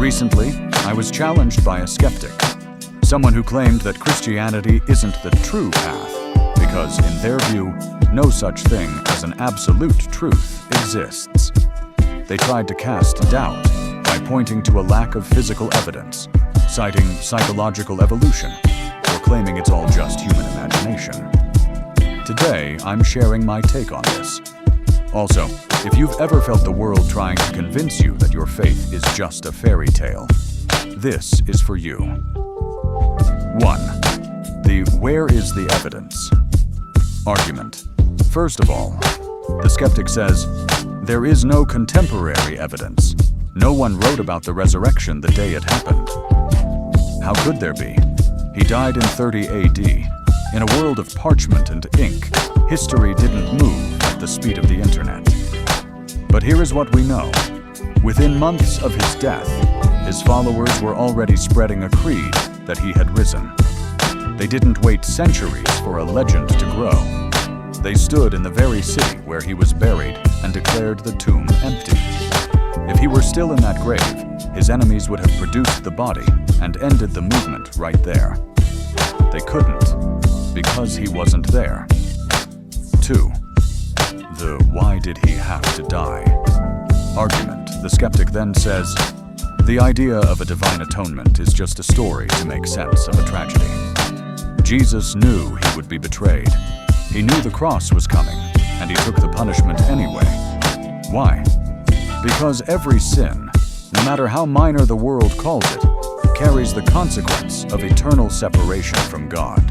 Recently, I was challenged by a skeptic, someone who claimed that Christianity isn't the true path, because in their view, no such thing as an absolute truth exists. They tried to cast doubt by pointing to a lack of physical evidence, citing psychological evolution, or claiming it's all just human imagination. Today, I'm sharing my take on this. Also, if you've ever felt the world trying to convince you that your faith is just a fairy tale, this is for you. 1. The where is the evidence? Argument. First of all, the skeptic says, there is no contemporary evidence. No one wrote about the resurrection the day it happened. How could there be? He died in 30 AD. In a world of parchment and ink, history didn't move at the speed of the internet. But here is what we know. Within months of his death, his followers were already spreading a creed that he had risen. They didn't wait centuries for a legend to grow. They stood in the very city where he was buried and declared the tomb empty. If he were still in that grave, his enemies would have produced the body and ended the movement right there. They couldn't, because he wasn't there. 2. The why did he have to die? Argument. The skeptic then says, the idea of a divine atonement is just a story to make sense of a tragedy. Jesus knew he would be betrayed. He knew the cross was coming, and he took the punishment anyway. Why? Because every sin, no matter how minor the world calls it, carries the consequence of eternal separation from God.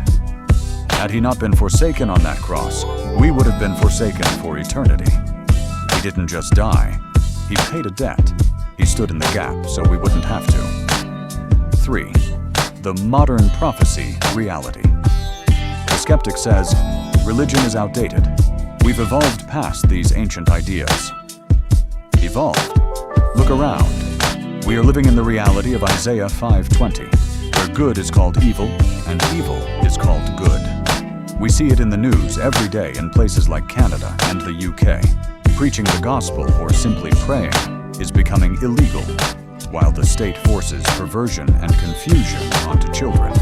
Had he not been forsaken on that cross, we would have been forsaken for eternity. He didn't just die, he paid a debt. He stood in the gap so we wouldn't have to. 3. The modern prophecy reality. The skeptic says, religion is outdated. We've evolved past these ancient ideas. Evolved? Look around. We are living in the reality of Isaiah 5:20, where good is called evil and evil is called good. We see it in the news every day in places like Canada and the UK. Preaching the gospel or simply praying is becoming illegal, while the state forces perversion and confusion onto children.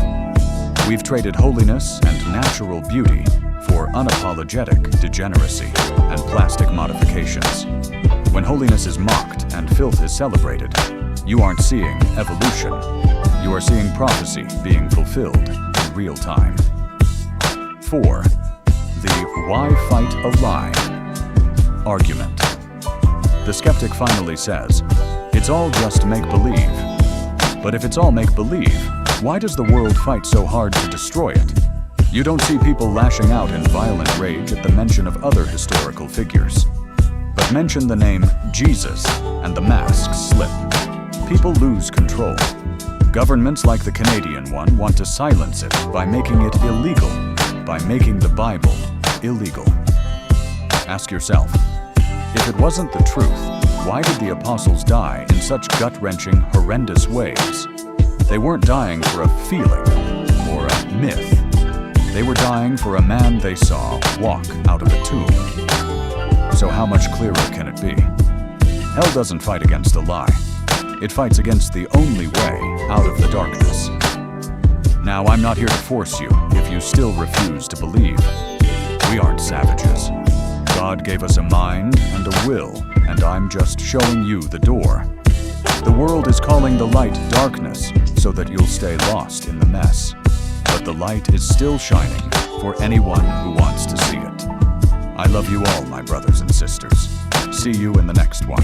We've traded holiness and natural beauty for unapologetic degeneracy and plastic modifications. When holiness is mocked and filth is celebrated, you aren't seeing evolution. You are seeing prophecy being fulfilled in real time. 4. The why fight a lie? Argument. The skeptic finally says, it's all just make-believe. But if it's all make-believe, why does the world fight so hard to destroy it? You don't see people lashing out in violent rage at the mention of other historical figures. But mention the name Jesus and the masks slip. People lose control. Governments like the Canadian one want to silence it by making it illegal, by making the Bible illegal. Ask yourself, if it wasn't the truth, why did the apostles die in such gut-wrenching, horrendous ways? They weren't dying for a feeling or a myth. They were dying for a man they saw walk out of a tomb. So how much clearer can it be? Hell doesn't fight against a lie. It fights against the only way out of the darkness. Now, I'm not here to force you if you still refuse to believe. We aren't savages. God gave us a mind and a will, and I'm just showing you the door. The world is calling the light darkness so that you'll stay lost in the mess. But the light is still shining for anyone who wants to see it. I love you all, my brothers and sisters. See you in the next one.